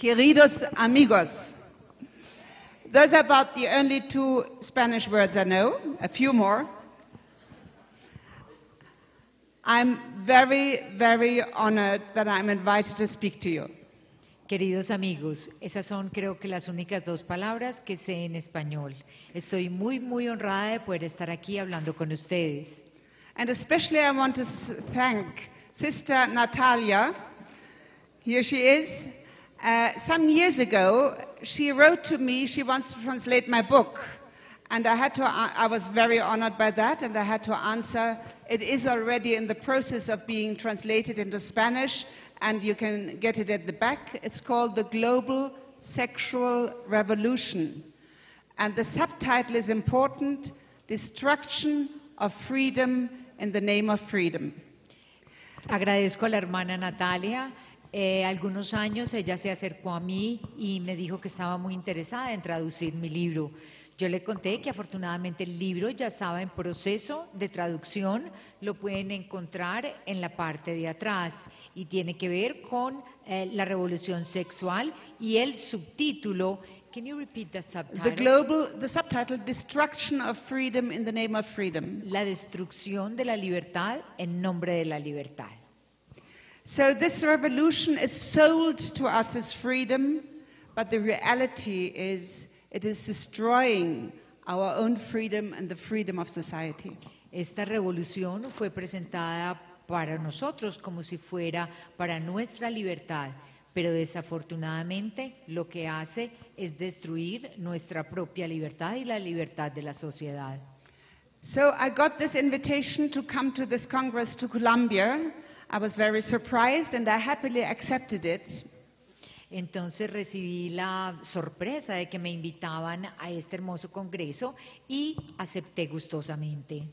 Queridos amigos. Those are about the only two Spanish words I know, a few more. I'm very, very honored that I'm invited to speak to you. Queridos amigos, esas son creo que las únicas dos palabras que sé en español. Estoy muy, muy honrada de poder estar aquí hablando con ustedes. And especially I want to thank Sister Natalia. Here she is. Some years ago, she wrote to me, she wants to translate my book. And I was very honored by that, and I had to answer, it is already in the process of being translated into Spanish, and you can get it at the back. It's called The Global Sexual Revolution. And the subtitle is important, Destruction of Freedom in the Name of Freedom. Agradezco a la hermana Natalia. Algunos años ella se acercó a mí y me dijo que estaba muy interesada en traducir mi libro. Yo le conté que afortunadamente el libro ya estaba en proceso de traducción, lo pueden encontrar en la parte de atrás y tiene que ver con la revolución sexual y el subtítulo. Can you repeat the subtitle? The subtitle, Destruction of Freedom in the Name of Freedom. La destrucción de la libertad en nombre de la libertad. So this revolution is sold to us as freedom, but the reality is it is destroying our own freedom and the freedom of society. Esta revolución fue presentada para nosotros como si fuera para nuestra libertad, pero desafortunadamente lo que hace es destruir nuestra propia libertad y la libertad de la sociedad. So I got this invitation to come to this Congress to Colombia. I was very surprised and I happily accepted it. Entonces recibí la sorpresa de que me invitaban a este hermoso congreso y acepté gustosamente.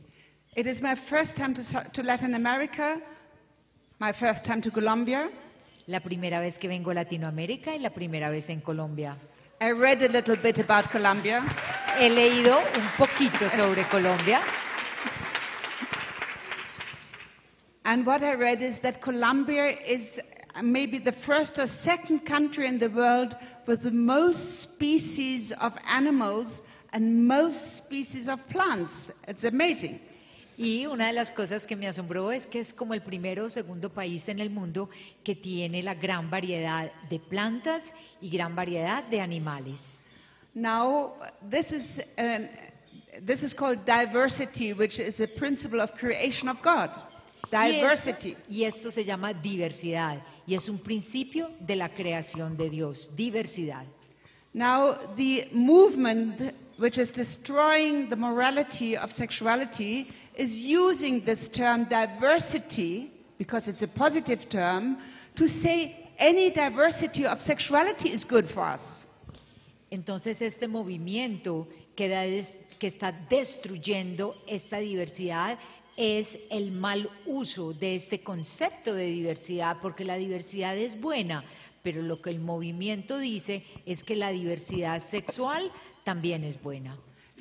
It is my first time to Latin America, my first time to Colombia. La primera vez que vengo a Latinoamérica y la primera vez en Colombia. I read a little bit about Colombia. He leído un poquito sobre Colombia. And what I read is that Colombia is maybe the first or second country in the world with the most species of animals and most species of plants. It's amazing. Y una de las cosas que me asombró es que es como el primero o segundo país en el mundo que tiene la gran variedad de plantas y gran variedad de animales. Now, this is called diversity, which is a principle of creation of God. Diversity. Y esto se llama diversidad y es un principio de la creación de Dios, diversidad. Now, the movement which is destroying the morality of sexuality is using this term diversity, because it's a positive term, to say any diversity of sexuality is good for us. Entonces este movimiento que está destruyendo esta diversidad es el mal uso de este concepto de diversidad, porque la diversidad es buena, pero lo que el movimiento dice es que la diversidad sexual también es buena.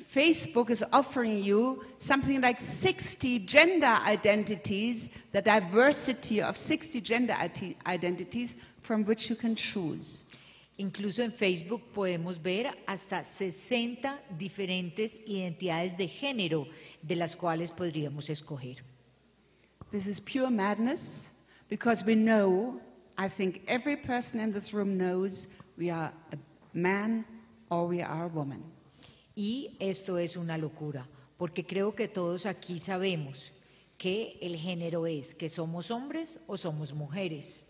Facebook is offering you something like 60 gender identities, the diversity of 60 gender identities from which you can choose. Incluso en Facebook podemos ver hasta 60 diferentes identidades de género de las cuales podríamos escoger. This is pure madness because we know, I think every person in this room knows we are a man or we are a woman. Y esto es una locura, porque creo que todos aquí sabemos que el género es que somos hombres o somos mujeres.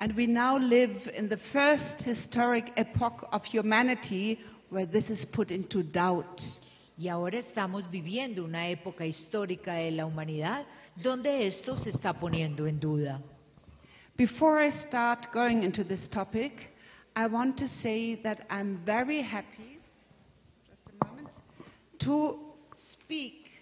And we now live in the first historic epoch of humanity where this is put into doubt. Y ahora estamos viviendo una época histórica de la humanidad donde esto se está poniendo en duda. Before I start going into this topic, I want to say that I'm very happy, just a moment, to speak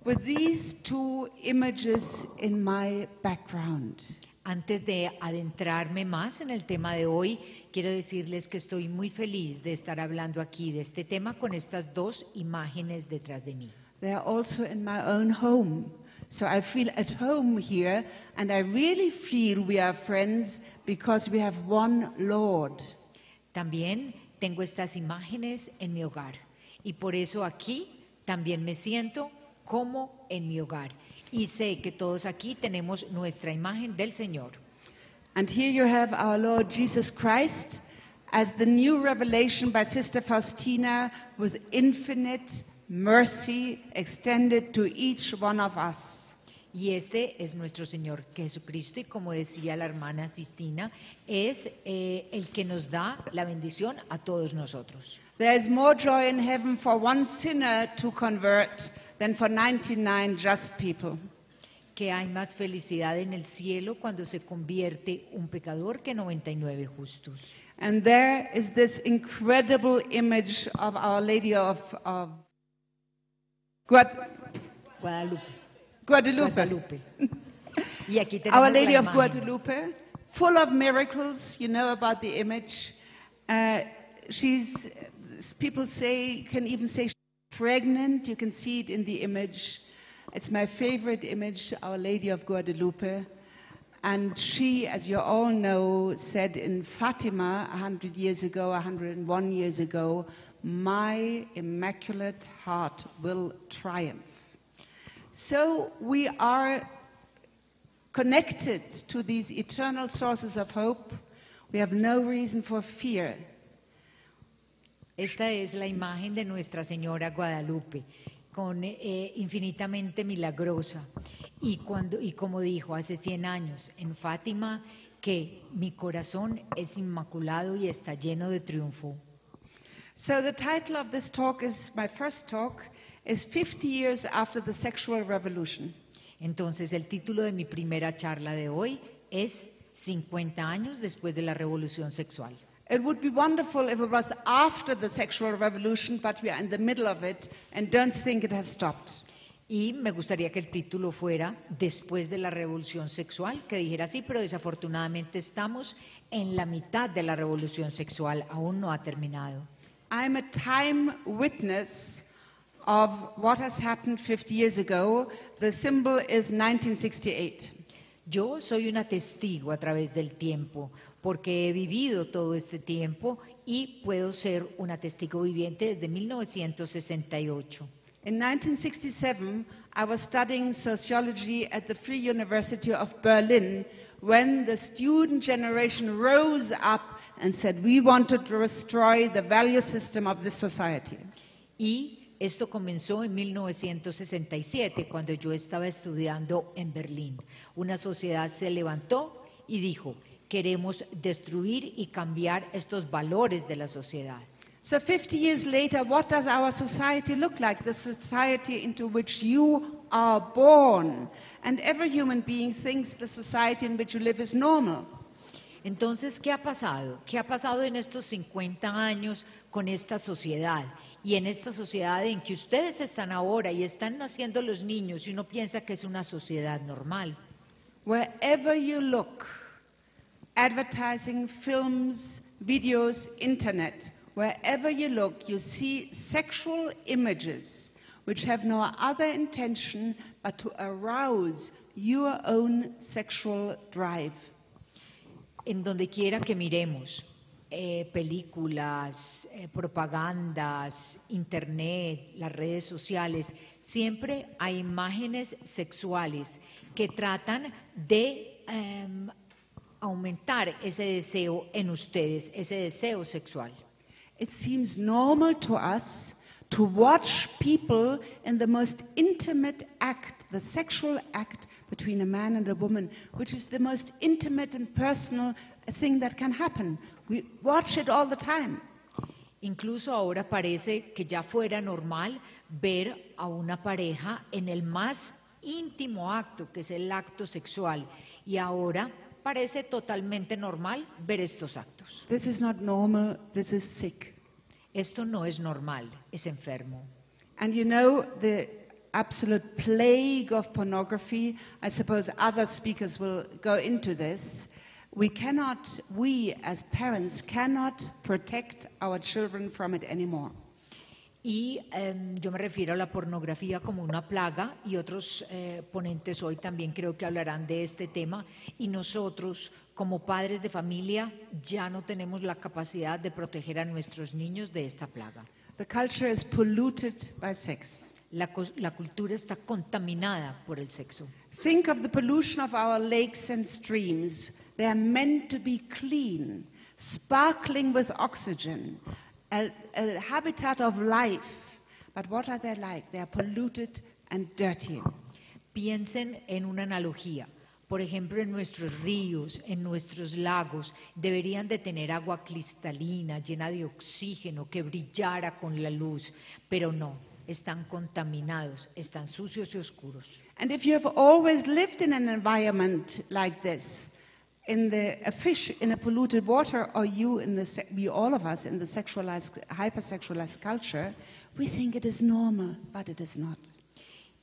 with these two images in my background. Antes de adentrarme más en el tema de hoy, quiero decirles que estoy muy feliz de estar hablando aquí de este tema con estas dos imágenes detrás de mí. They are also in my own home. So I feel at home here, and I really feel we are friends because we have one Lord. También tengo estas imágenes en mi hogar y por eso aquí también me siento como en mi hogar. Y sé que todos aquí tenemos nuestra imagen del Señor. And here you have our Lord Jesus Christ as the new revelation by Sister Faustina with infinite mercy extended to each one of us. Y este es nuestro Señor Jesucristo y como decía la hermana Sistina, es el que nos da la bendición a todos nosotros. There is more joy in heaven for one sinner to convert than for 99 just people. Que hay más felicidad en el cielo cuando se convierte un pecador que 99 justos. And there is this incredible image of Our Lady of Guadalupe. Y aquí tenemos Our Lady la of imagen. Guadalupe, full of miracles. You know about the image. People say, can even say she's pregnant. You can see it in the image. It's my favorite image, Our Lady of Guadalupe. And she, as you all know, said in Fatima 100 years ago, 101 years ago, my immaculate heart will triumph. So we are connected to these eternal sources of hope. We have no reason for fear. Esta es la imagen de Nuestra Señora Guadalupe, infinitamente milagrosa. Y como dijo hace 100 años en Fátima, que mi corazón es inmaculado y está lleno de triunfo. So the title of this talk is, my first talk, is 50 years after the sexual revolution. Entonces el título de mi primera charla de hoy es 50 años después de la revolución sexual. It would be wonderful if it was after the sexual revolution, but we are in the middle of it and don't think it has stopped. Y me gustaría que el título fuera Después de la revolución sexual, que dijera así, pero desafortunadamente estamos en la mitad de la revolución sexual, aún no ha terminado. I'm a time witness of what has happened 50 years ago. The symbol is 1968. Yo soy una testigo a través del tiempo, porque he vivido todo este tiempo y puedo ser una testigo viviente desde 1968. In 1967, I was studying sociology at the Free University of Berlin when the student generation rose up and said, we want to destroy the value system of this society. Y esto comenzó en 1967, cuando yo estaba estudiando en Berlín. Una sociedad se levantó y dijo, queremos destruir y cambiar estos valores de la sociedad. So 50 years later, what does our society look like? The society into which you are born. And every human being thinks the society in which you live is normal. Entonces, ¿qué ha pasado? ¿Qué ha pasado en estos 50 años con esta sociedad? Y en esta sociedad en que ustedes están ahora y están naciendo los niños y uno piensa que es una sociedad normal. Wherever you look, advertising, films, videos, internet, wherever you look, you see sexual images which have no other intention but to arouse your own sexual drive. En donde quiera que miremos, películas, propagandas, internet, las redes sociales, siempre hay imágenes sexuales que tratan de aumentar ese deseo en ustedes, ese deseo sexual. It seems normal to us to watch people in the most intimate act, the sexual act between a man and a woman, which is the most intimate and personal thing that can happen. We watch it all the time. Incluso ahora parece que ya fuera normal ver a una pareja en el más íntimo acto, que es el acto sexual, y ahora parece totalmente normal ver estos actos. This is not normal, this is sick. Esto no es normal, es enfermo. And you know the absolute plague of pornography, I suppose other speakers will go into this. We as parents cannot protect our children from it anymore. Y yo me refiero a la pornografía como una plaga, y otros ponentes hoy también creo que hablarán de este tema, y nosotros como padres de familia ya no tenemos la capacidad de proteger a nuestros niños de esta plaga. The culture is polluted by sex. La cultura está contaminada por el sexo. Think of the pollution of our lakes and streams. They are meant to be clean, sparkling with oxygen, a habitat of life. But what are they like? They are polluted and dirty. Piensen en una analogía. Por ejemplo, en nuestros ríos, en nuestros lagos, deberían de tener agua cristalina, llena de oxígeno, que brillara con la luz, pero no, están contaminados, están sucios y oscuros. And if you have always lived in an environment like this, a fish in a polluted water, or we all of us in the sexualized, hypersexualized culture, we think it is normal, but it is not.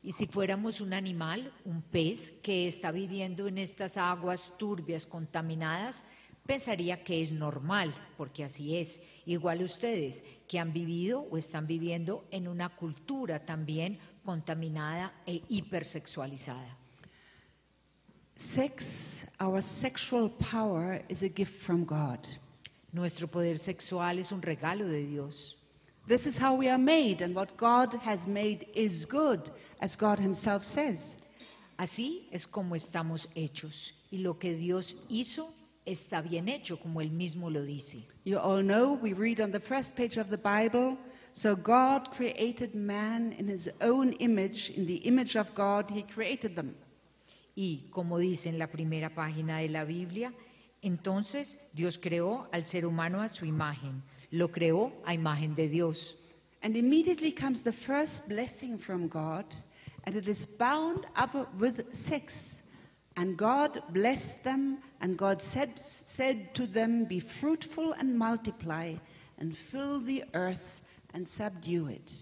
Y si fuéramos un animal, un pez, que está viviendo en estas aguas turbias, contaminadas, pensaría que es normal, porque así es. Igual ustedes, que han vivido o están viviendo en una cultura también contaminada e hipersexualizada. Sex, our sexual power, is a gift from God. Nuestro poder sexual es un regalo de Dios. This is how we are made, and what God has made is good, as God himself says. Así es como estamos hechos, y lo que Dios hizo está bien hecho, como Él mismo lo dice. You all know, we read on the first page of the Bible, so God created man in his own image, in the image of God he created them. Y como dice en la primera página de la Biblia, entonces Dios creó al ser humano a su imagen. Lo creó a imagen de Dios. And immediately comes the first blessing from God, and it is bound up with sex. And God blessed them, and God said to them, be fruitful and multiply, and fill the earth and subdue it.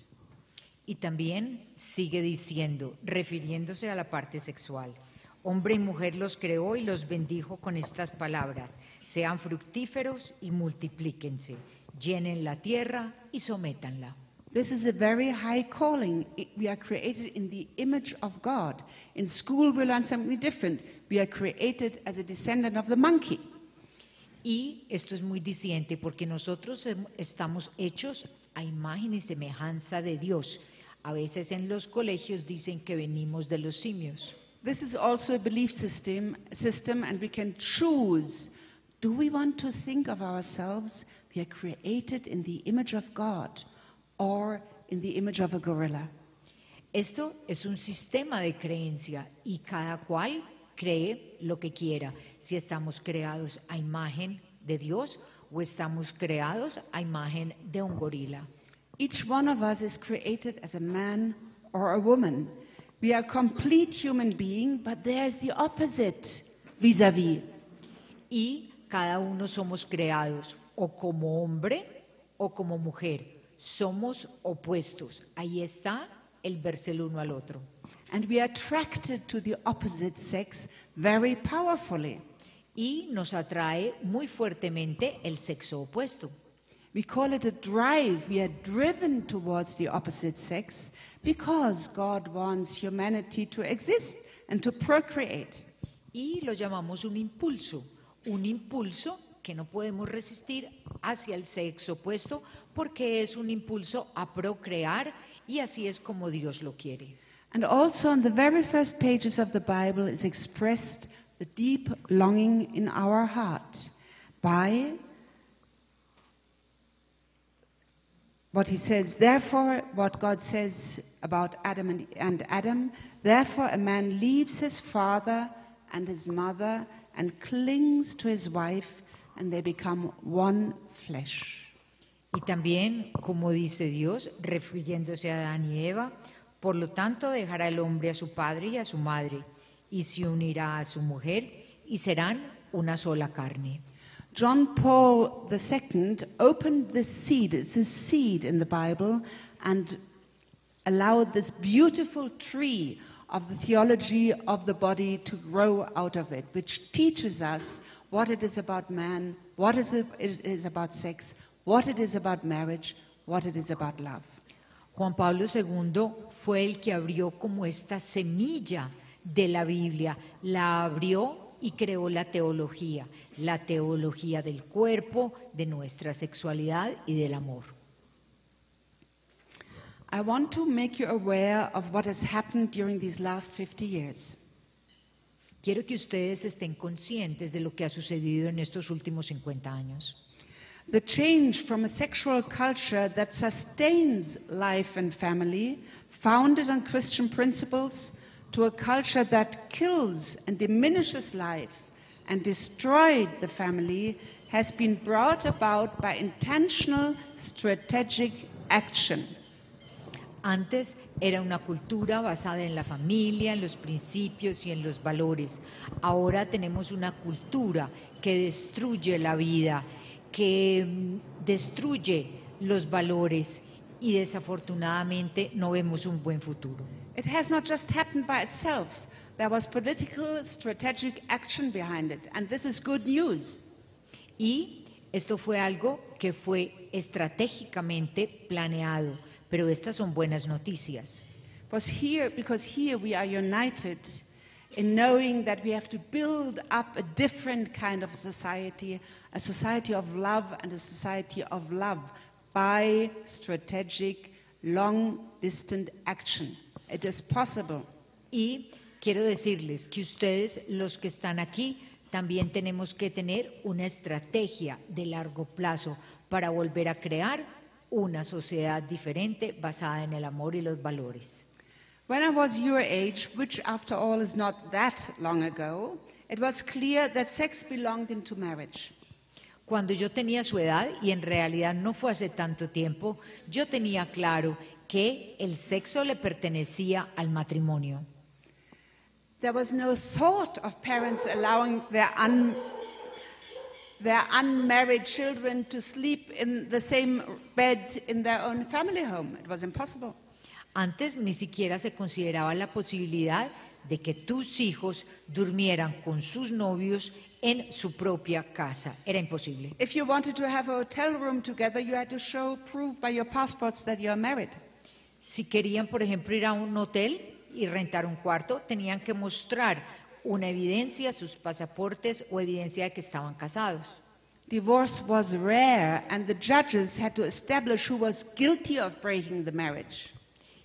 Y también sigue diciendo, refiriéndose a la parte sexual, hombre y mujer los creó y los bendijo con estas palabras, sean fructíferos y multiplíquense. Llenen la tierra y sométanla. This is a very high calling. We are created in the image of God. In school we learn something different. We are created as a descendant of the monkey. Y esto es muy diciente porque nosotros estamos hechos a imagen y semejanza de Dios. A veces en los colegios dicen que venimos de los simios. This is also a belief system, and we can choose. Do we want to think of ourselves? We are created in the image of God or in the image of a gorilla. Esto es un sistema de creencia y cada cual cree lo que quiera. Si estamos creados a imagen de Dios o estamos creados a imagen de un gorila. Each one of us is created as a man or a woman. We are a complete human being, but there's the opposite vis-a-vis. Y cada uno somos creados o como hombre o como mujer. Somos opuestos. Ahí está el verse el uno al otro. And we are attracted to the opposite sex very powerfully. Y nos atrae muy fuertemente el sexo opuesto. We call it a drive. We are driven towards the opposite sex because God wants humanity to exist and to procreate. Y lo llamamos un impulso que no podemos resistir hacia el sexo opuesto porque es un impulso a procrear y así es como Dios lo quiere. And also on the very first pages of the Bible is expressed the deep longing in our heart by what he says, therefore, what God says about Adam and Adam, therefore a man leaves his father and his mother and clings to his wife, and they become one flesh. Y también, como dice Dios, refiriéndose a Adán y Eva, por lo tanto dejará el hombre a su padre y a su madre, y se unirá a su mujer, y serán una sola carne. John Paul II opened this seed, it's a seed in the Bible, and allowed this beautiful tree of the theology of the body to grow out of it, which teaches us what it is about man, what it is about sex, what it is about marriage, what it is about love. Juan Pablo II fue el que abrió como esta semilla de la Biblia, la abrió y creó la teología del cuerpo, de nuestra sexualidad y del amor. I want to make you aware of what has happened during these last 50 years. Quiero que ustedes estén conscientes de lo que ha sucedido en estos últimos 50 años. The change from a sexual culture that sustains life and family, founded on Christian principles, to a culture that kills and diminishes life and destroyed the family, has been brought about by intentional strategic action. Antes era una cultura basada en la familia, en los principios y en los valores. Ahora tenemos una cultura que destruye la vida, que destruye los valores y desafortunadamente no vemos un buen futuro. It has not just happened by itself. There was political strategic action behind it, and this is good news. Y esto fue algo que fue estratégicamente planeado, pero estas son buenas noticias. Because here we are united in knowing that we have to build up a different kind of society, a society of love and a society of love by strategic, long-distant action. It is possible. Y quiero decirles que ustedes, los que están aquí, también tenemos que tener una estrategia de largo plazo para volver a crear una sociedad diferente basada en el amor y los valores. When I was your age, which after all is not that long ago, it was clear that sex belonged into marriage. Cuando yo tenía su edad, y en realidad no fue hace tanto tiempo, yo tenía claro que el sexo le pertenecía al matrimonio. There was no thought of parents allowing their unmarried children to sleep in the same bed in their own family home. It was impossible. Antes ni siquiera se consideraba la posibilidad de que tus hijos durmieran con sus novios en su propia casa. Era imposible. If you wanted to have a hotel room together, you had to show proof by your passports that you are married. Si querían, por ejemplo, ir a un hotel y rentar un cuarto, tenían que mostrar una evidencia, sus pasaportes o evidencia de que estaban casados. Divorce was rare, and the judges had to establish who was guilty of breaking the marriage.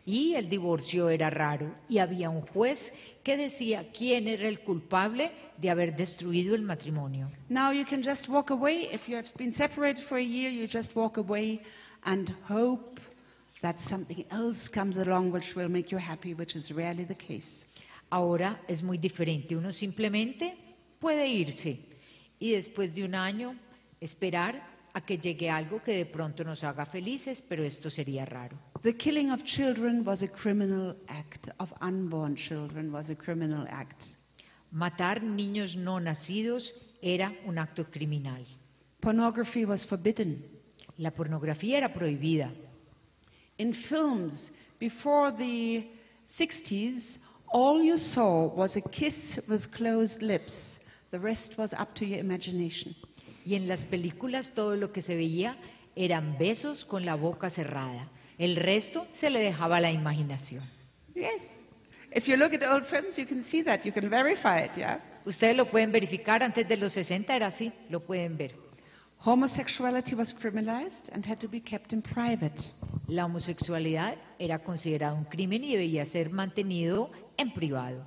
Y el divorcio era raro, y había un juez que decía quién era el culpable de haber destruido el matrimonio. Now you can just walk away. If you have been separated for a year, you just walk away and hope that something else comes along which will make you happy, which is rarely the case. Ahora es muy diferente. Uno simplemente puede irse y después de un año esperar a que llegue algo que de pronto nos haga felices, pero esto sería raro. The killing of children was a criminal act, of unborn children was a criminal act. Matar niños no nacidos era un acto criminal. Pornography was forbidden. La pornografía era prohibida. In films before the 60s, all you saw was a kiss with closed lips. The rest was up to your imagination. Y en las películas todo lo que se veía eran besos con la boca cerrada. El resto se le dejaba a la imaginación. Yes. If you look at old films, you can see that. You can verify it, yeah? Ustedes lo pueden verificar, antes de los 60 era así, lo pueden ver. Homosexuality was criminalized and had to be kept in private. La homosexualidad era considerada un crimen y debía ser mantenido en privado.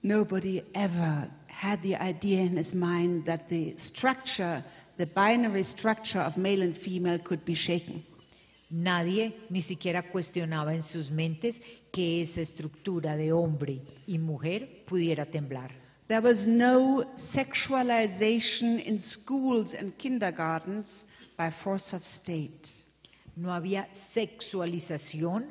Nobody ever had the idea in his mind that the structure, the binary structure of male and female could be shaken. Nadie ni siquiera cuestionaba en sus mentes que esa estructura de hombre y mujer pudiera temblar. There was no sexualization in schools and kindergartens by force of state. No había sexualización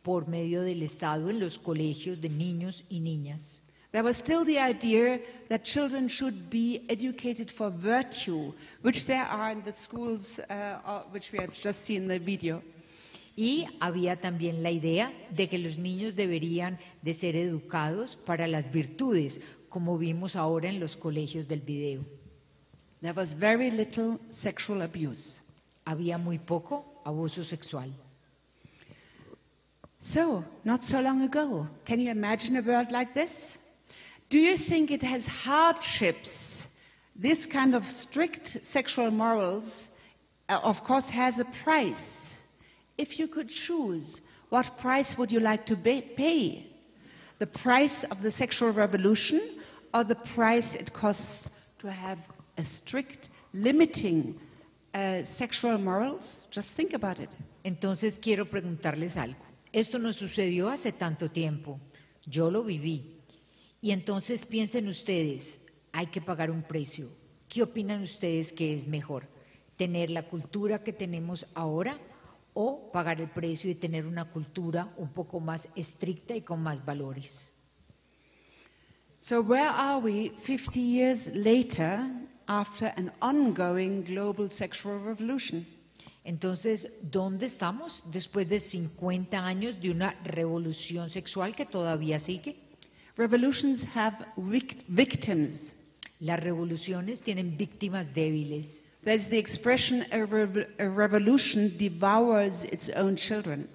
por medio del Estado en los colegios de niños y niñas. There was still the idea that children should be educated for virtue, which there are in the schools, which we have just seen in the video. Y había también la idea de que los niños deberían de ser educados para las virtudes, como vimos ahora en los colegios del video. There was very little sexual abuse. Había muy poco abuso sexual. So, not so long ago, can you imagine a world like this? Do you think it has hardships? This kind of strict sexual morals, of course, has a price. If you could choose, what price would you like to pay? The price of the sexual revolution or the price it costs to have a strict limiting sexual morals? Just think about it. Entonces quiero preguntarles algo. Esto no sucedió hace tanto tiempo. Yo lo viví. Y entonces piensen ustedes, hay que pagar un precio. ¿Qué opinan ustedes que es mejor? ¿Tener la cultura que tenemos ahora o pagar el precio y tener una cultura un poco más estricta y con más valores? So where are we 50 years later after an ongoing global sexual revolution? Entonces, ¿dónde estamos después de 50 años de una revolución sexual que todavía sigue? Revolutions have victims. Las revoluciones tienen víctimas débiles. There's the expression, a revolution devours its own children.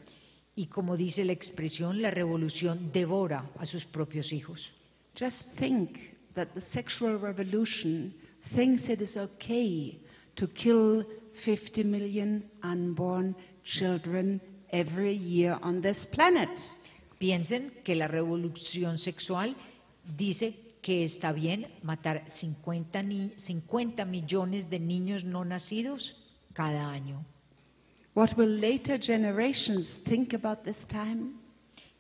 Y como dice la expresión, la revolución devora a sus propios hijos. Just think that the sexual revolution thinks it is okay to kill 50 million unborn children every year on this planet. Piensen que la revolución sexual dice que está bien matar 50 millones de niños no nacidos cada año. What will later generations think about this time?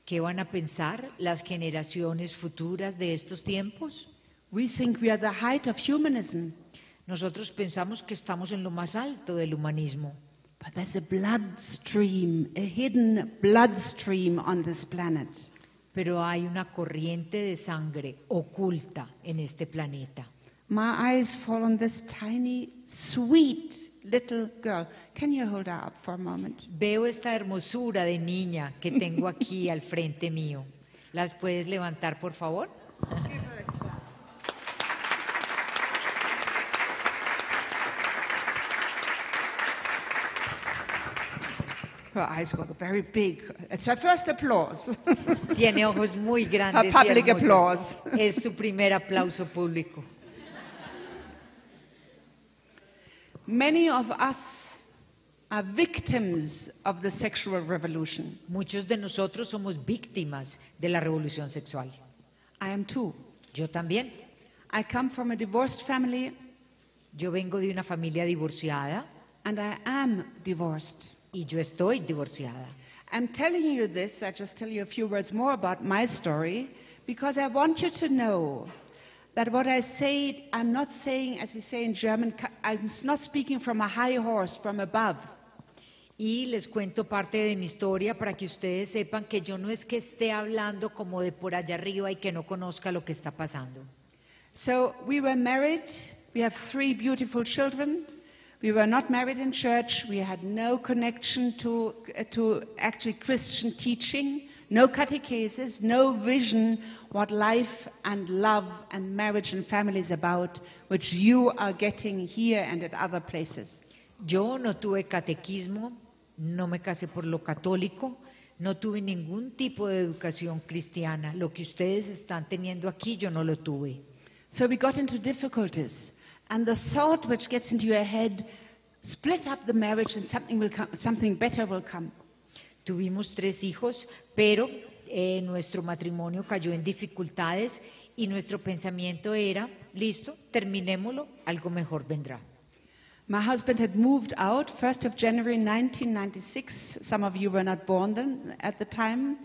¿Qué van a pensar las generaciones futuras de estos tiempos? We think we are the height of humanism. Nosotros pensamos que estamos en lo más alto del humanismo. But there's a bloodstream, a hidden bloodstream on this planet. Pero hay una corriente de sangre oculta en este planeta. My eyes fall on this tiny, sweet little girl. Can you hold her up for a moment? Veo esta hermosura de niña que tengo aquí al frente mío. ¿Las puedes levantar, por favor? Her eyes got very big. It's her first applause. Tiene ojos muy grandes Her public y hermosos. applause. Es su primer aplauso público. Many of us are victims of the sexual revolution. Muchos de nosotros somos víctimas de la revolución sexual. I am too. Yo también. I come from a divorced family Yo vengo de una familia divorciada and I am divorced. y yo estoy divorciada. I'm telling you this, I just tell you a few words more about my story, because I want you to know that what I say, I'm not saying, as we say in German, I'm not speaking from a high horse, from above. Y les cuento parte de mi historia para que ustedes sepan que yo no es que esté hablando como de por allá arriba y que no conozca lo que está pasando. So we were married, we have 3 beautiful children. We were not married in church, we had no connection to actually Christian teaching, no catechesis, no vision what life and love and marriage and family is about, which you are getting here and at other places. Yo no tuve catequismo, no me casé por lo católico, no tuve ningún tipo de educación cristiana. Lo que ustedes están teniendo aquí, yo no lo tuve. So we got into difficulties. And the thought which gets into your head, split up the marriage and something better will come. Tuvimos 3 hijos, pero nuestro matrimonio cayó en dificultades y nuestro pensamiento era, listo, terminémoslo, algo mejor vendrá. My husband had moved out 1st of January 1996. Some of you were not born then at the time.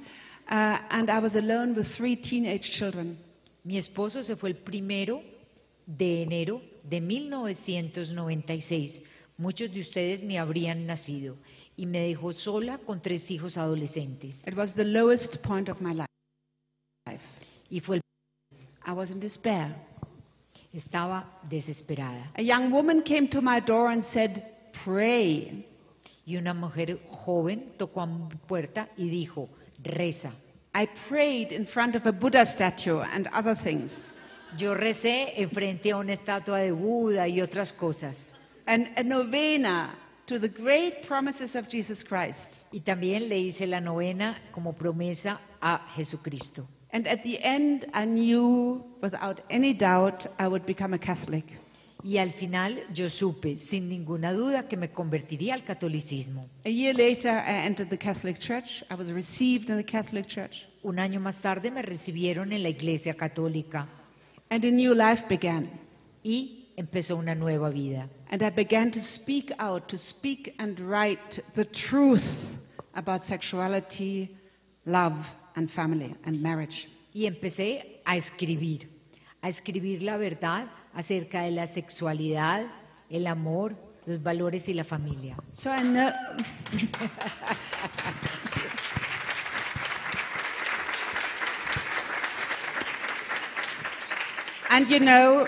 And I was alone with 3 teenage children. Mi esposo se fue el 1 de enero de 1996. Muchos de ustedes ni habrían nacido. Y me dejó sola con 3 hijos adolescentes. It was the lowest point of my life. Y fue I was in despair. Estaba desesperada. A young woman came to my door and said, "Pray." Y una mujer joven tocó a mi puerta y dijo, reza. I prayed in front of a Buddha statue and other things. Yo recé en frente a una estatua de Buda y otras cosas. And a novena to the great promises of Jesus Christ. Y también le hice la novena como promesa a Jesucristo. And at the end, I knew without any doubt I would become a Catholic. Y al final yo supe, sin ninguna duda, que me convertiría al catolicismo. A year later, I entered the Catholic Church. I was received in the Catholic Church. Un año más tarde me recibieron en la Iglesia Católica. And a new life began. Y empezó una nueva vida. And I began to speak out, to speak and write the truth about sexuality, love, and family, and marriage. Y empecé a escribir la verdad acerca de la sexualidad, el amor, los valores y la familia. So I know. And you know,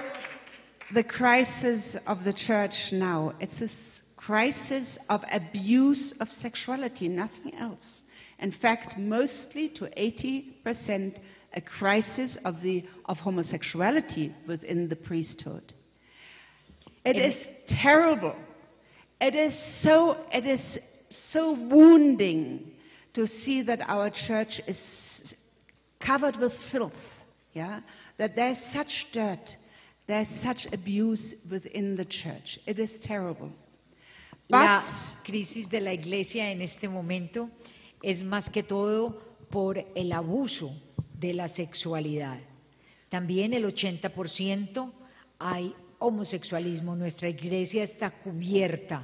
the crisis of the church now, it's a crisis of abuse of sexuality, nothing else. In fact, mostly to 80%, a crisis of homosexuality within the priesthood. It is terrible. It is so wounding to see that our church is covered with filth, yeah? That there's such dirt, there's such abuse within the church. It is terrible. La crisis de la iglesia en este momento es más que todo por el abuso de la sexualidad. También el 80% hay homosexualismo. Nuestra iglesia está cubierta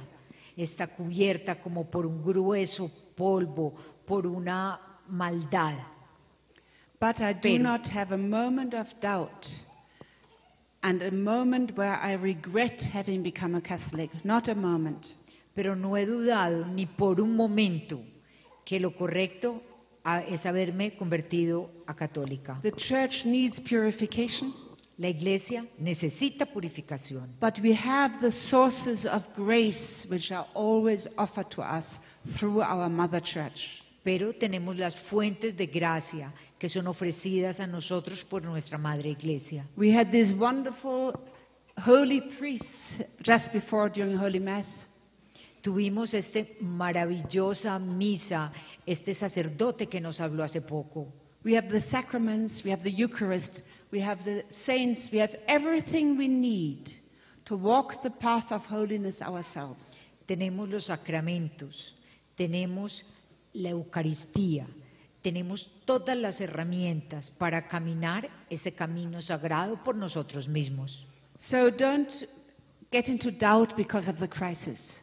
como por un grueso polvo, por una maldad. But I do not have a moment of doubt and a moment where I regret having become a Catholic, not a moment. Pero no he dudado ni por un momento que lo correcto es haberme convertido a católica. The church needs purification. La iglesia necesita purificación. But we have the sources of grace which are always offered to us through our mother church. Pero tenemos las fuentes de gracia que son ofrecidas a nosotros por nuestra madre iglesia. We had these wonderful holy priests just before during Holy Mass. Tuvimos maravillosa misa, sacerdote que nos habló hace poco. We have the sacraments, we have the Eucharist, we have the saints, we have everything we need to walk the path of holiness ourselves. Tenemos los sacramentos, tenemos la Eucaristía, tenemos todas las herramientas para caminar ese camino sagrado por nosotros mismos. So don't get into doubt because of the crisis.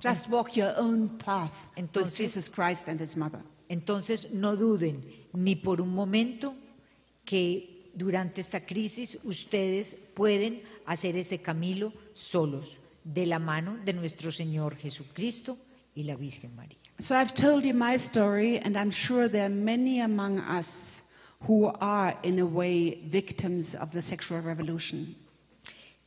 Just walk your own path with Jesus Christ and His mother. Entonces no duden ni por un momento que durante esta crisis ustedes pueden hacer ese camino solos, de la mano de nuestro Señor Jesucristo y la Virgen María. So I've told you my story, and I'm sure there are many among us who are, in a way, victims of the sexual revolution.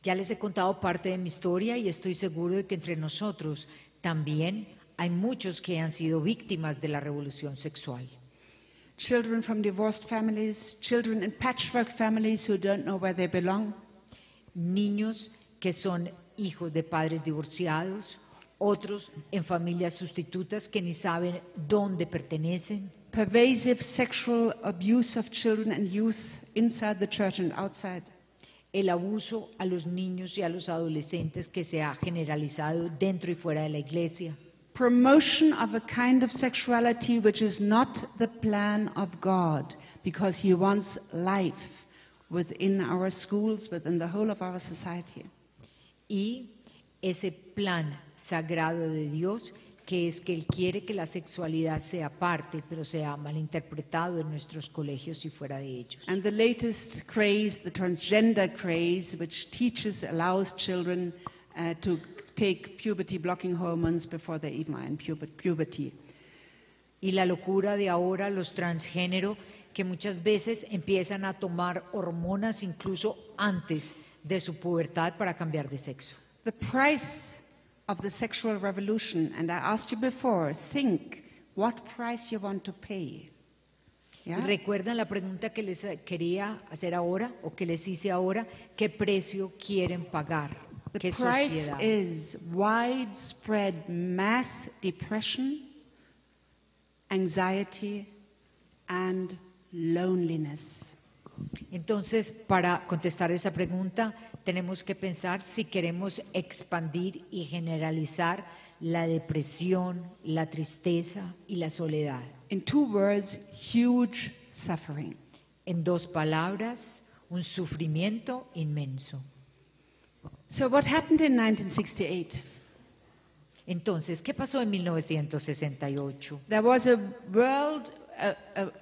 Ya les he contado parte de mi historia y estoy seguro de que entre nosotros también hay muchos que han sido víctimas de la revolución sexual. Children from divorced families, children in patchwork families who don't know where they belong. Niños que son hijos de padres divorciados, otros en familias sustitutas que ni saben dónde pertenecen. Pervasive sexual abuse of children and youth inside the church and outside. El abuso a los niños y a los adolescentes que se ha generalizado dentro y fuera de la iglesia. Promotion of a kind of sexuality which is not the plan of God, because He wants life within our schools, within the whole of our society. Y ese plan sagrado de Dios, que es que Él quiere que la sexualidad sea parte, pero sea malinterpretado en nuestros colegios y fuera de ellos. And the latest craze, the transgender craze, which allows children to take puberty-blocking hormones before they even are in puberty. Y la locura de ahora, los transgénero, que muchas veces empiezan a tomar hormonas incluso antes de su pubertad para cambiar de sexo. The price of the sexual revolution, and I asked you before, think what price you want to pay. Yeah? ¿Recuerdan la pregunta que les quería hacer ahora o que les hice ahora? ¿Qué precio quieren pagar? The ¿Qué price sociedad? is widespread mass depression, anxiety, and loneliness. Entonces, para contestar esa pregunta, tenemos que pensar si queremos expandir y generalizar la depresión, la tristeza y la soledad. In 2 words, huge suffering. En 2 palabras, un sufrimiento inmenso. So what happened in 1968? Entonces, ¿qué pasó en 1968? There was a world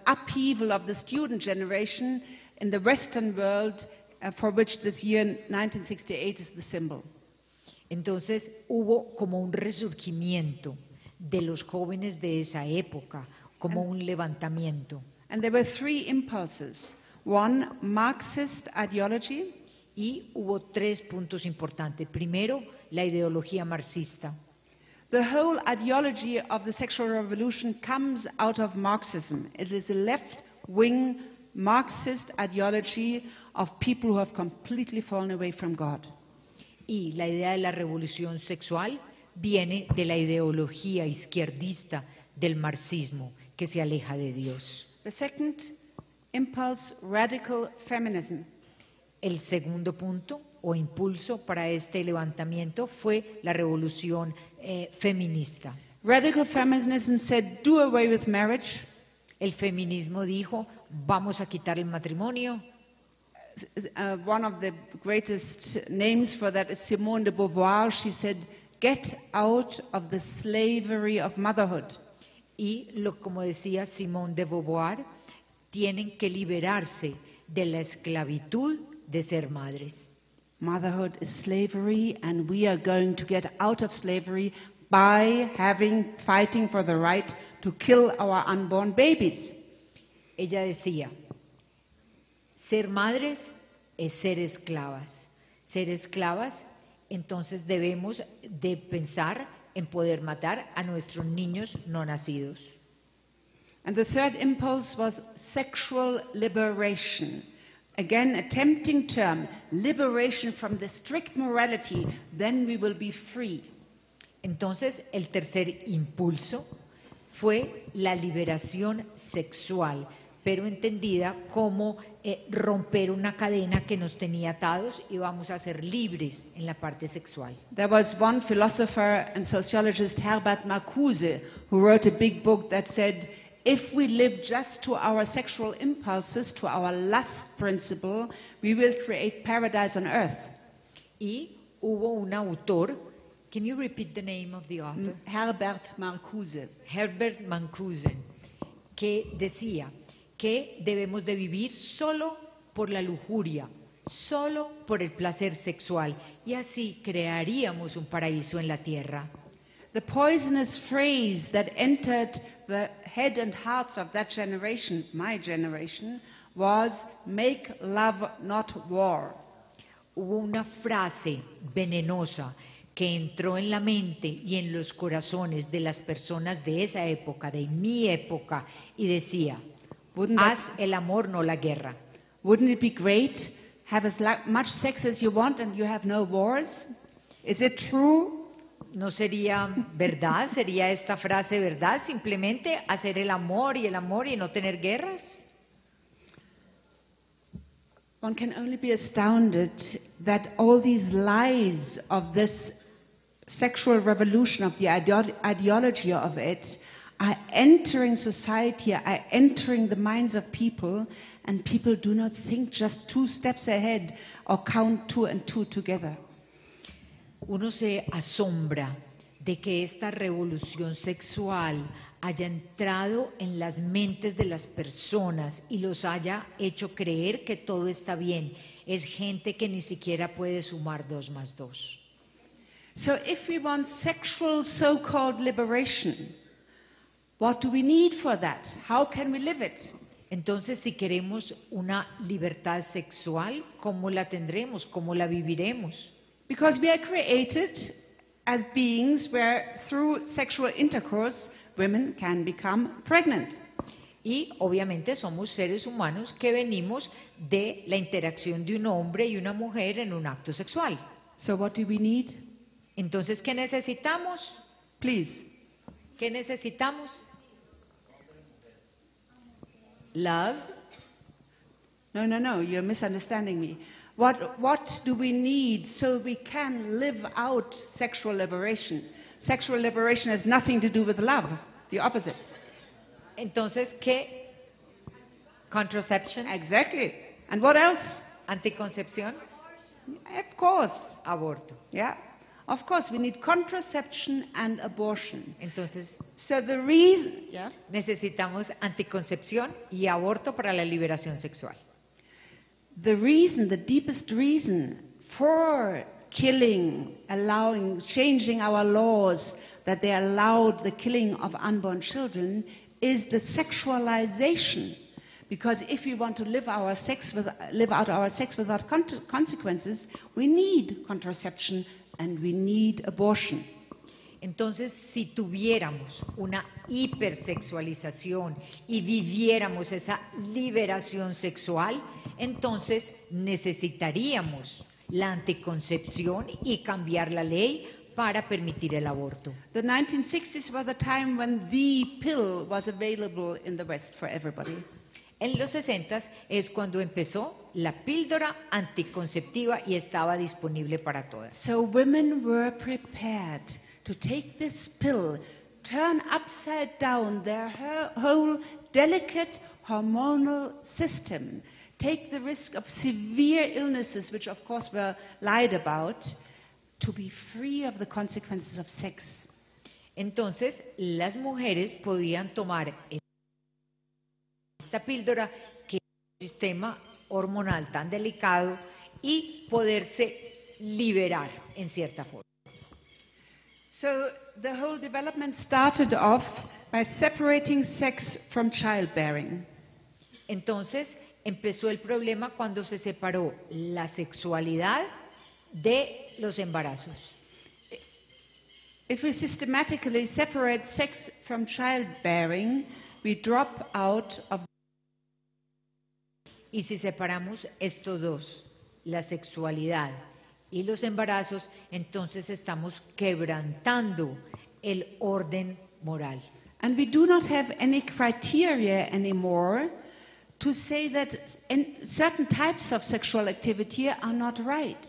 upheaval of the student generation in the Western world for which this year 1968 is the symbol. Entonces, hubo como un resurgimiento de los jóvenes de esa época, como un levantamiento. And there were 3 impulses. One, Marxist ideology. Y hubo 3 puntos importantes. Primero, la ideología marxista. The whole ideology of the sexual revolution comes out of Marxism. It is a left-wing Marxist ideology of people who have completely fallen away from God. Y la idea de la revolución sexual viene de la ideología izquierdista del marxismo, que se aleja de Dios. The second impulse, radical feminism. El segundo punto o impulso para este levantamiento fue la revolución feminista. Radical feminism said, do away with marriage. El feminismo dijo, vamos a quitar el matrimonio. One of the greatest names for that is Simone de Beauvoir. She said, get out of the slavery of motherhood. Y como decía Simone de Beauvoir, tienen que liberarse de la esclavitud de ser madres. Motherhood is slavery, and we are going to get out of slavery by fighting for the right to kill our unborn babies. Ella decía, ser madres es ser esclavas. Ser esclavas, entonces debemos de pensar en poder matar a nuestros niños no nacidos. And the third impulse was sexual liberation. Again, a tempting term, liberation from the strict morality, then we will be free. Entonces, el tercer impulso fue la liberación sexual, pero entendida como romper una cadena que nos tenía atados y vamos a ser libres en la parte sexual. There was one philosopher and sociologist, Herbert Marcuse, who wrote a big book that said, if we live just to our sexual impulses, to our lust principle, we will create paradise on earth. Y hubo un autor, can you repeat the name of the author? Herbert Marcuse. Herbert Marcuse, que decía que debemos de vivir solo por la lujuria, solo por el placer sexual, y así crearíamos un paraíso en la tierra. The poisonous phrase that entered the head and hearts of that generation, my generation, was make love, not war. Hubo una frase venenosa que entró en la mente y en los corazones de las personas de esa época, de mi época, y decía, haz el amor, no la guerra. Wouldn't it be great? Have as much sex as you want and you have no wars? Is it true? ¿No sería verdad? ¿Sería esta frase verdad? Simplemente hacer el amor y no tener guerras. One can only be astounded that all these lies of this sexual revolution, of the ideology of it, are entering society, are entering the minds of people, and people do not think just 2 steps ahead or count 2 and 2 together. Uno se asombra de que esta revolución sexual haya entrado en las mentes de las personas y los haya hecho creer que todo está bien. Es gente que ni siquiera puede sumar 2 más 2. So if we want sexual so-called liberation, what do we need for that? How can we live it? Entonces, si queremos una libertad sexual, ¿cómo la tendremos? ¿Cómo la viviremos? Because we are created as beings where through sexual intercourse women can become pregnant. Y obviamente somos seres humanos que venimos de la interacción de un hombre y una mujer en un acto sexual. So what do we need? Entonces, ¿qué necesitamos? Please. ¿Qué necesitamos? Love. No, you're misunderstanding me. What do we need so we can live out sexual liberation? Sexual liberation has nothing to do with love, the opposite. Entonces, ¿qué? Contraception. Exactly. And what else? Anticoncepción. Of course. Aborto. Yeah. Of course, we need contraception and abortion. Entonces, So the reason, yeah? necesitamos anticoncepción y aborto para la liberación sexual. The reason, the deepest reason for killing, changing our laws that they allowed the killing of unborn children is the sexualization. Because if we want to live out our sex without consequences, we need contraception and we need abortion. Entonces, si tuviéramos una hipersexualización y viviéramos esa liberación sexual, entonces necesitaríamos la anticoncepción y cambiar la ley para permitir el aborto. The 1960s were the time when the pill was available in the West for everybody. En los 60 es cuando empezó la píldora anticonceptiva y estaba disponible para todas. So women were prepared to take this pill, turn upside down their whole delicate hormonal system, take the risk of severe illnesses, which of course were lied about, to be free of the consequences of sex. Entonces, las mujeres podían tomar esta píldora, que es un sistema hormonal tan delicado, y poderse liberar en cierta forma. So the whole development started off by separating sex from childbearing. Entonces empezó el problema cuando se separó la sexualidad de los embarazos. If we systematically separate sex from childbearing, we drop out of. Y si separamos estos dos, la sexualidad y los embarazos, entonces estamos quebrantando el orden moral. And we do not have any criteria anymore to say that certain types of sexual activity are not right.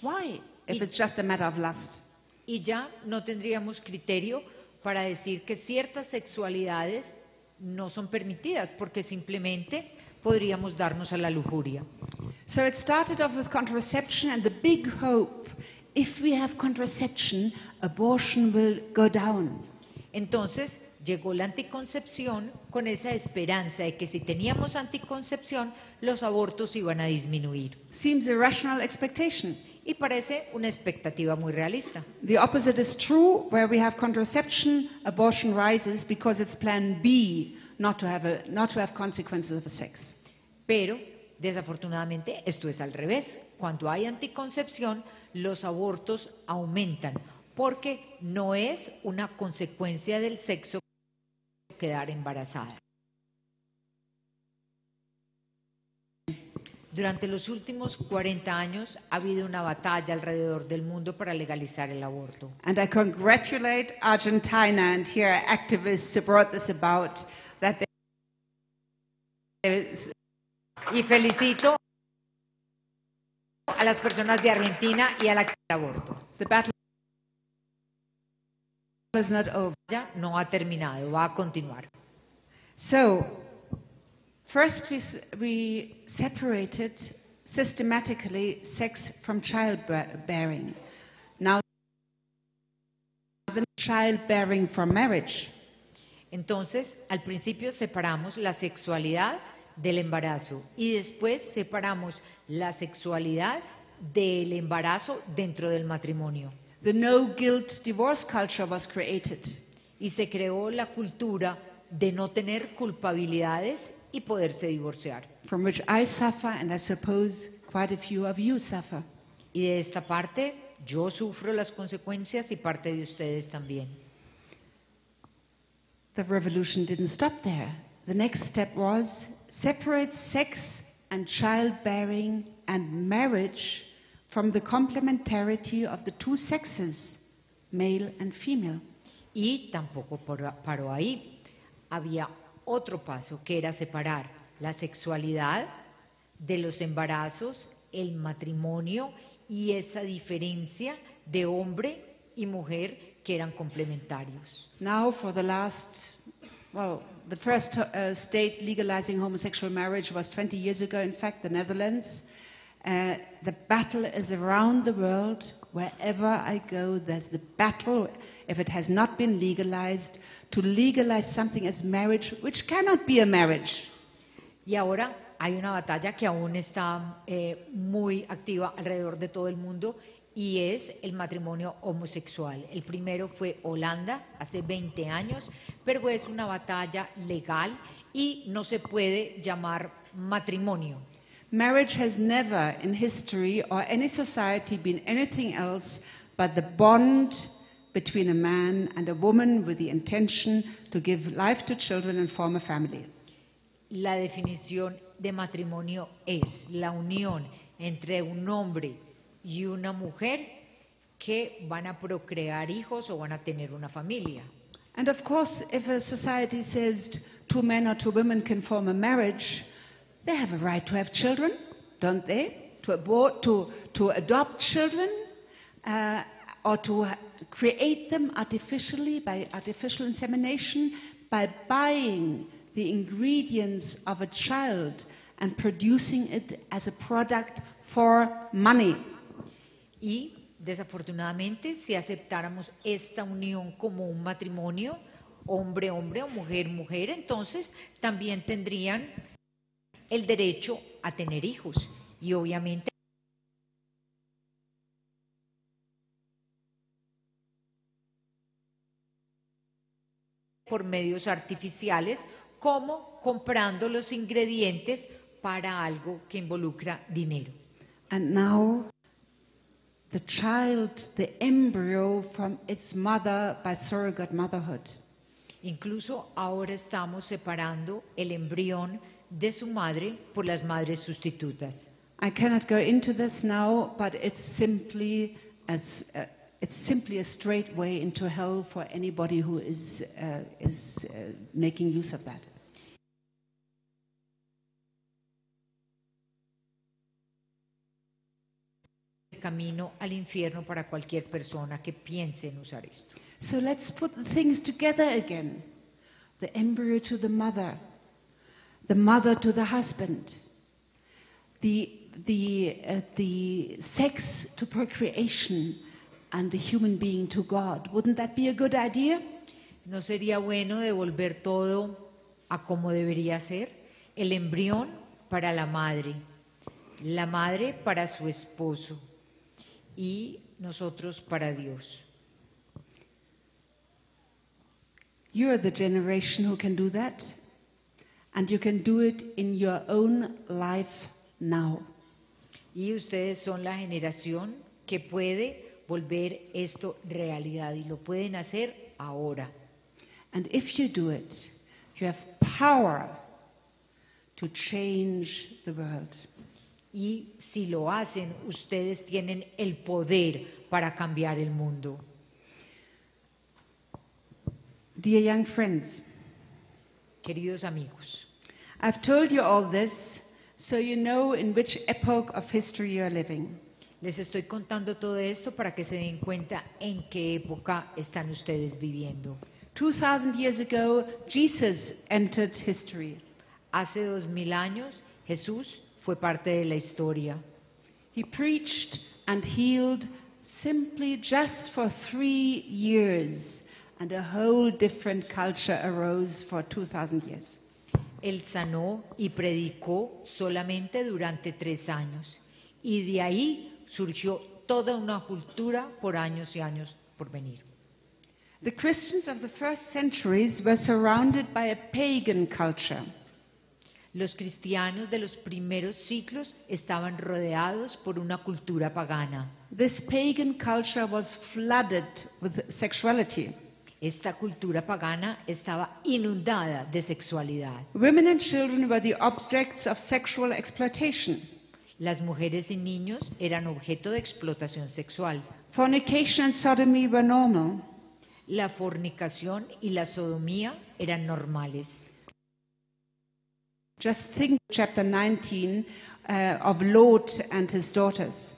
Why? If it's just a matter of lust. Y ya no tendríamos criterio para decir que ciertas sexualidades no son permitidas, porque simplemente podríamos darnos a la lujuria. So it started off with contraception and the big hope, if we have contraception, abortion will go down. Entonces llegó la anticoncepción con esa esperanza de que si teníamos anticoncepción, los abortos iban a disminuir. Seems a rational expectation. Y parece una expectativa muy realista. The opposite is true. Where we have contraception, abortion rises because it's plan B, not to have consequences of sex. Pero desafortunadamente esto es al revés. Cuando hay anticoncepción, los abortos aumentan, porque no es una consecuencia del sexo quedar embarazada. Durante los últimos 40 años ha habido una batalla alrededor del mundo para legalizar el aborto. And I congratulate Argentina and here are activists who brought this about. Y felicito a las personas de Argentina y a la que el aborto. The battle is not over. Ya no ha terminado, va a continuar. So, first we separated systematically sex from childbearing. Now, the childbearing from marriage. Entonces, al principio separamos la sexualidad del embarazo y después separamos la sexualidad del embarazo dentro del matrimonio. The no guilt divorce culture was created. Y se creó la cultura de no tener culpabilidades y poderse divorciar. From which I suffer and I suppose quite a few of you suffer. Y de esta parte yo sufro las consecuencias y parte de ustedes también. The revolution didn't stop there. The next step was separate sex and childbearing and marriage from the complementarity of the two sexes, male and female. Y tampoco paró ahí. Había otro paso que era separar la sexualidad de los embarazos, el matrimonio y esa diferencia de hombre y mujer que eran complementarios. Now for the first state legalizing homosexual marriage was 20 years ago, in fact, the Netherlands. The battle is around the world. Wherever I go, there's the battle, if it has not been legalized, to legalize something as marriage, which cannot be a marriage. Y ahora hay una batalla que aún está muy activa alrededor de todo el mundo y es el matrimonio homosexual. El primero fue Holanda hace 20 años, pero es una batalla legal y no se puede llamar matrimonio. Marriage has never in history or any society been anything else but the bond between a man and a woman with the intention to give life to children and form a family. La definición de matrimonio es la unión entre un hombre y una mujer que van a procrear hijos o van a tener una familia. And of course, if a society says two men or two women can form a marriage, they have a right to have children, don't they? To adopt children, or to create them artificially by artificial insemination, by buying the ingredients of a child and producing it as a product for money. Y desafortunadamente, si aceptáramos esta unión como un matrimonio, hombre-hombre o mujer-mujer, entonces también tendrían el derecho a tener hijos y obviamente por medios artificiales como comprando los ingredientes para algo que involucra dinero. And now the child, the embryo from its mother by surrogate motherhood. Incluso ahora estamos separando el embrión de su madre por las madres sustitutas. I cannot go into this now, but it's simply a straight way into hell for anybody who is making use of that. Camino al infierno para cualquier persona que piense en usar esto. So let's put the things together again. The embryo to the mother to the husband, the sex to procreation, and the human being to God. Wouldn't that be a good idea? ¿No sería bueno devolver todo a como debería ser? El embrión para la madre para su esposo y nosotros para Dios. You're the generation who can do that, and you can do it in your own life now. Y ustedes son la generación que puede volver esto realidad y lo pueden hacer ahora. And if you do it, you have power to change the world. Y si lo hacen, ustedes tienen el poder para cambiar el mundo. Dear young friends, queridos amigos, I've told you all this so you know in which epoch of history you are living. Les estoy contando todo esto para que se den cuenta en qué época están ustedes viviendo. 2,000 years ago, Jesus entered history. Hace 2000 años, Jesús fue parte de la historia. He preached and healed simply just for 3 years, and a whole different culture arose for 2,000 years. Él sanó y predicó solamente durante 3 años, y de ahí surgió toda una cultura por años y años por venir. The Christians of the first centuries were surrounded by a pagan culture. Los cristianos de los primeros siglos estaban rodeados por una cultura pagana. This pagan culture was flooded with sexuality. Esta cultura pagana estaba inundada de sexualidad. Women and children were the objects of sexual exploitation. Las mujeres y niños eran objeto de explotación sexual. Fornication and sodomy were normal. La fornicación y la sodomía eran normales. Just think chapter 19 of Lot and his daughters.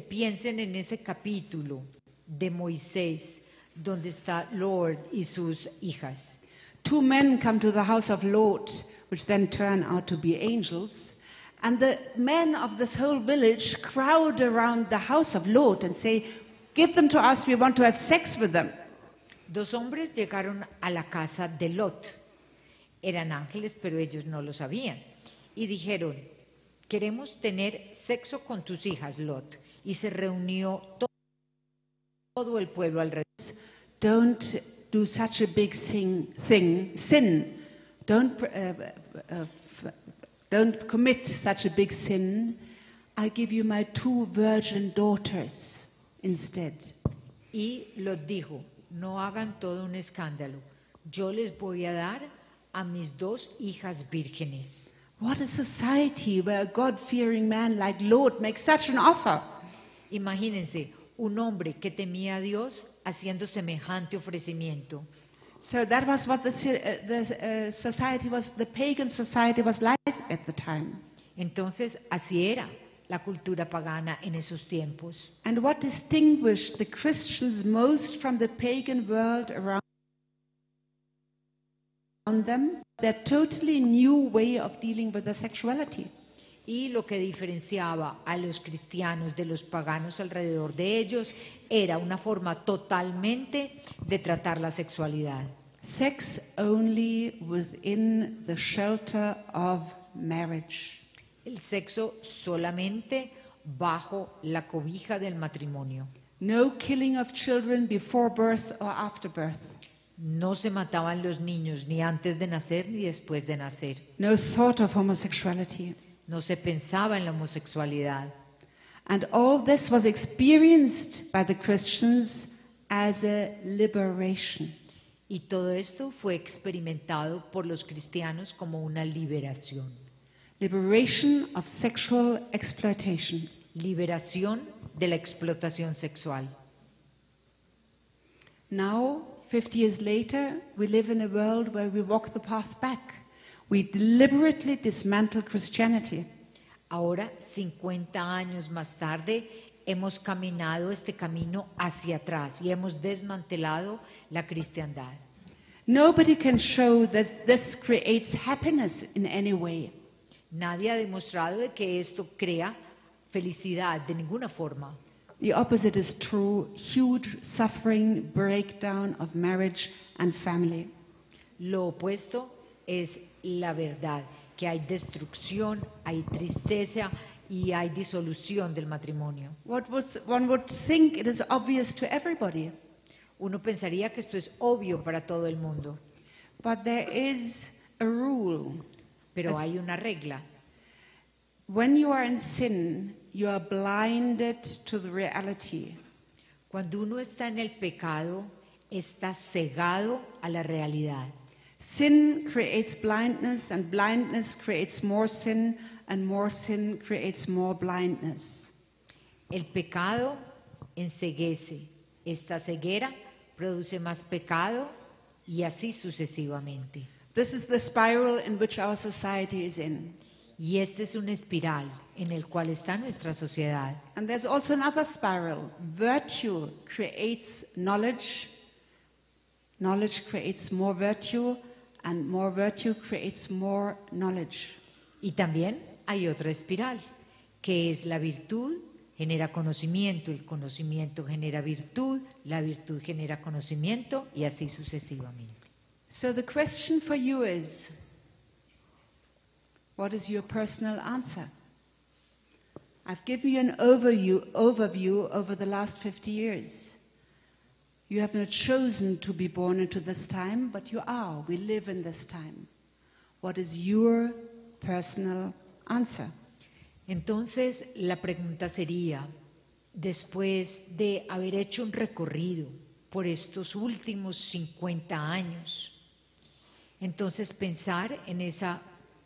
Piensen en ese capítulo de Moisés, donde está Lord y sus hijas. Two men come to the house of Lot, which then turn out to be angels. And the men of this whole village crowd around the house of Lot and say, "Give them to us, we want to have sex with them." Dos hombres llegaron a la casa de Lot. Eran ángeles, pero ellos no lo sabían. Y dijeron, queremos tener sexo con tus hijas, Lot. Y se reunió todo el pueblo alrededor. Don't do such a big sin. Don't commit such a big sin. I'll give you my 2 virgin daughters instead. Y Lot dijo, no hagan todo un escándalo. Yo les voy a dar a mis 2 hijas vírgenes. What a society where a God-fearing man like Lot makes such an offer. Imagínense, un hombre que temía a Dios haciendo semejante ofrecimiento. So that was what the society was, the pagan society was like at the time. Entonces, así era la cultura pagana en esos tiempos. And what distinguished the Christians most from the pagan world around them? Their totally new way of dealing with their sexuality. Y lo que diferenciaba a los cristianos de los paganos alrededor de ellos era una forma totalmente de tratar la sexualidad. Sex only within the shelter of marriage. El sexo solamente bajo la cobija del matrimonio. No killing of children before birth or after birth. No se mataban los niños ni antes de nacer ni después de nacer. No thought of homosexuality. No se pensaba en la homosexualidad. And all this was experienced by the Christians as a liberation. Y todo esto fue experimentado por los cristianos como una liberación. Liberation of sexual exploitation. Liberación de la explotación sexual. Now, 50 years later, we live in a world where we walk the path back. We deliberately dismantle Christianity. Ahora, 50 años más tarde, hemos caminado este camino hacia atrás y hemos desmantelado la cristiandad. Nobody can show that this creates happiness in any way. Nadie ha demostrado de que esto crea felicidad de ninguna forma. The opposite is true: huge suffering, breakdown of marriage and family. Lo opuesto es la verdad, que hay destrucción, hay tristeza y hay disolución del matrimonio. One would think it is obvious to everybody. Uno pensaría que esto es obvio para todo el mundo. But there is a rule. Pero hay una regla. When you are in sin, you are blinded to the reality. Cuando uno está en el pecado, está cegado a la realidad. Sin creates blindness, and blindness creates more sin, and more sin creates more blindness. El pecado enceguece. Esta ceguera produce más pecado y así sucesivamente. This is the spiral in which our society is in. Y este es una espiral en el cual está nuestra sociedad. And there's also another spiral. Virtue creates knowledge. Knowledge creates more virtue, and more virtue creates more knowledge. Y también hay otra espiral, que es la virtud genera conocimiento, el conocimiento genera virtud, la virtud genera conocimiento y así sucesivamente. So the question for you is, what is your personal answer? I've given you an overview over the last 50 years. You have not chosen to be born into this time, but you are. We live in this time. What is your personal answer? Entonces, la pregunta sería, después de haber hecho un recorrido por estos últimos 50 años, entonces pensar en esa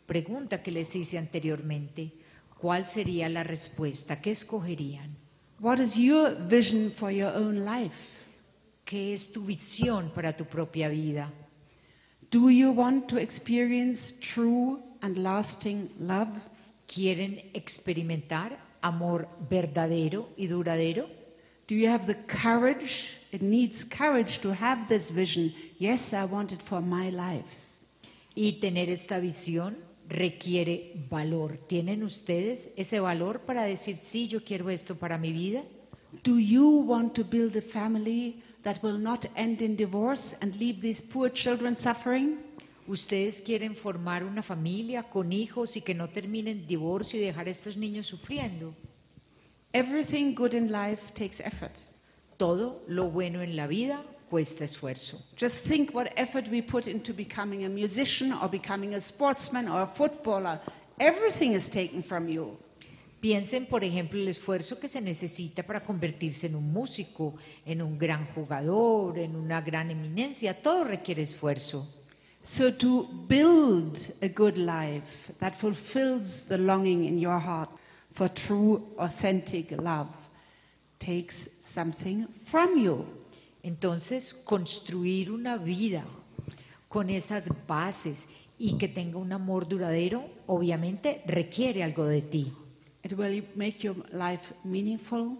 pregunta que les hice anteriormente, ¿cuál sería la respuesta? ¿Qué escogerían? What is your vision for your own life? ¿Qué es tu visión para tu propia vida? Do you want to experience true and lasting love? ¿Quieren experimentar amor verdadero y duradero? Do you have the courage? It needs courage to have this vision. Yes, I want it for my life. Y tener esta visión requiere valor. ¿Tienen ustedes ese valor para decir, sí, yo quiero esto para mi vida? Do you want to build a family that will not end in divorce and leave these poor children suffering? ¿Ustedes quieren formar una familia con hijos y que no termine en divorcio y dejar a estos niños sufriendo? Everything good in life takes effort. Todo lo bueno en la vida cuesta esfuerzo. Just think what effort we put into becoming a musician or becoming a sportsman or a footballer. Everything is taken from you. Piensen, por ejemplo, el esfuerzo que se necesita para convertirse en un músico, en un gran jugador, en una gran eminencia. Todo requiere esfuerzo. So to build a good life that fulfills the longing in your heart for true, authentic love takes something from you. Entonces, construir una vida con esas bases y que tenga un amor duradero, obviamente requiere algo de ti. It will make your life meaningful.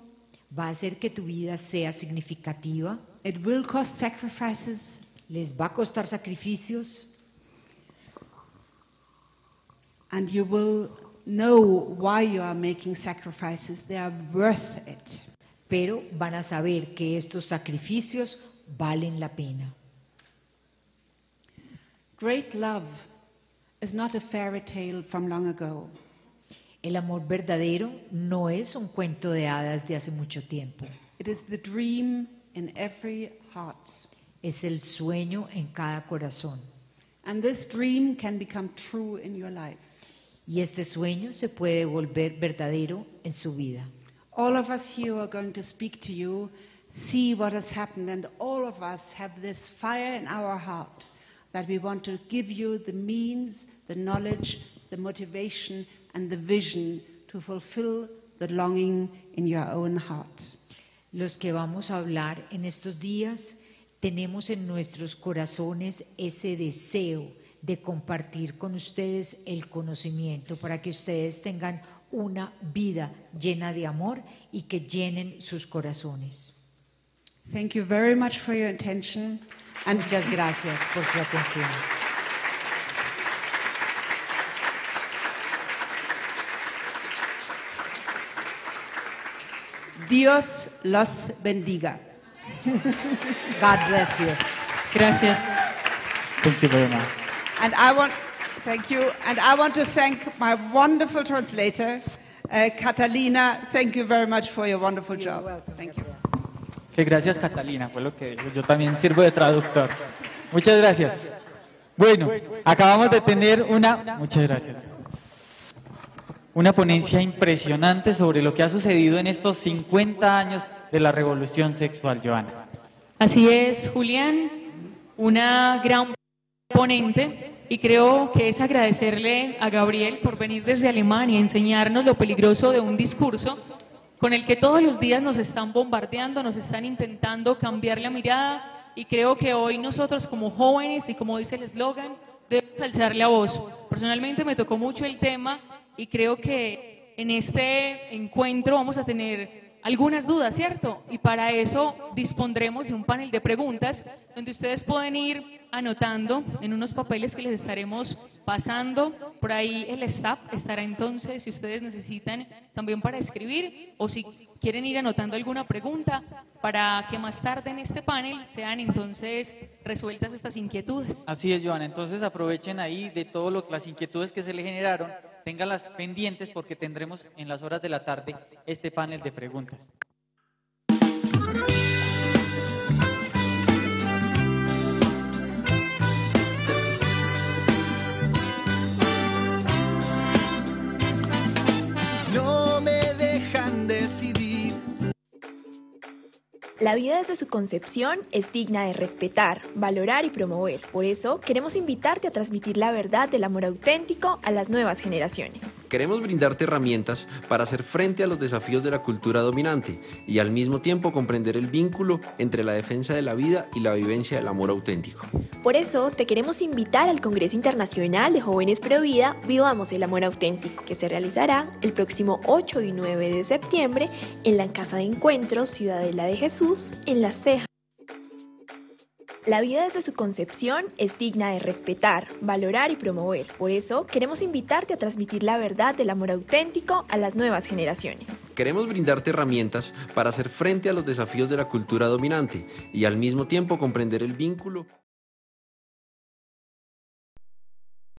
Va a hacer que tu vida sea significativa. It will cost sacrifices. Les va a costar sacrificios. And you will know why you are making sacrifices. They are worth it. Pero van a saber que estos sacrificios valen la pena. Great love is not a fairy tale from long ago. El amor verdadero no es un cuento de hadas de hace mucho tiempo. It is the dream in every heart. Es el sueño en cada corazón. And this dream can become true in your life. Y este sueño se puede volver verdadero en su vida. All of us here are going to speak to you, see what has happened, and all of us have this fire in our heart that we want to give you the means, the knowledge, the motivation, and the vision to fulfill the longing in your own heart. Los que vamos a hablar en estos días tenemos en nuestros corazones ese deseo de compartir con ustedes el conocimiento para que ustedes tengan una vida llena de amor y que llenen sus corazones. Thank you very much for your attention. And muchas gracias por su atención. Dios los bendiga. God bless you. Gracias. Thank you very much. And I want to thank my wonderful translator, Catalina. Thank you very much for your wonderful job. Thank you. Que gracias, Catalina, fue lo que dijo. Yo también sirvo de traductor. Muchas gracias. Bueno, acabamos de tener una ponencia impresionante sobre lo que ha sucedido en estos 50 años de la revolución sexual, Joana. Así es, Julián, una gran ponente, y creo que es agradecerle a Gabriel por venir desde Alemania a enseñarnos lo peligroso de un discurso con el que todos los días nos están bombardeando, nos están intentando cambiar la mirada, y creo que hoy nosotros como jóvenes, y como dice el eslogan, debemos alzar la voz. Personalmente me tocó mucho el tema y creo que en este encuentro vamos a tener algunas dudas, ¿cierto? Y para eso dispondremos de un panel de preguntas donde ustedes pueden ir anotando en unos papeles que les estaremos pasando. Por ahí el staff estará entonces, si ustedes necesitan también para escribir o si quieren ir anotando alguna pregunta para que más tarde en este panel sean entonces resueltas estas inquietudes. Así es, Joana. Entonces aprovechen ahí de todas las inquietudes que se le generaron, ténganlas pendientes porque tendremos en las horas de la tarde este panel de preguntas. No me dejan decidir. La vida desde su concepción es digna de respetar, valorar y promover. Por eso, queremos invitarte a transmitir la verdad del amor auténtico a las nuevas generaciones. Queremos brindarte herramientas para hacer frente a los desafíos de la cultura dominante y al mismo tiempo comprender el vínculo entre la defensa de la vida y la vivencia del amor auténtico. Por eso, te queremos invitar al Congreso Internacional de Jóvenes Provida, Vivamos el amor auténtico, que se realizará el próximo 8 y 9 de septiembre en la Casa de Encuentro Ciudadela de Jesús, en la Ceja. La vida desde su concepción es digna de respetar, valorar y promover. Por eso, queremos invitarte a transmitir la verdad del amor auténtico a las nuevas generaciones. Queremos brindarte herramientas para hacer frente a los desafíos de la cultura dominante y al mismo tiempo comprender el vínculo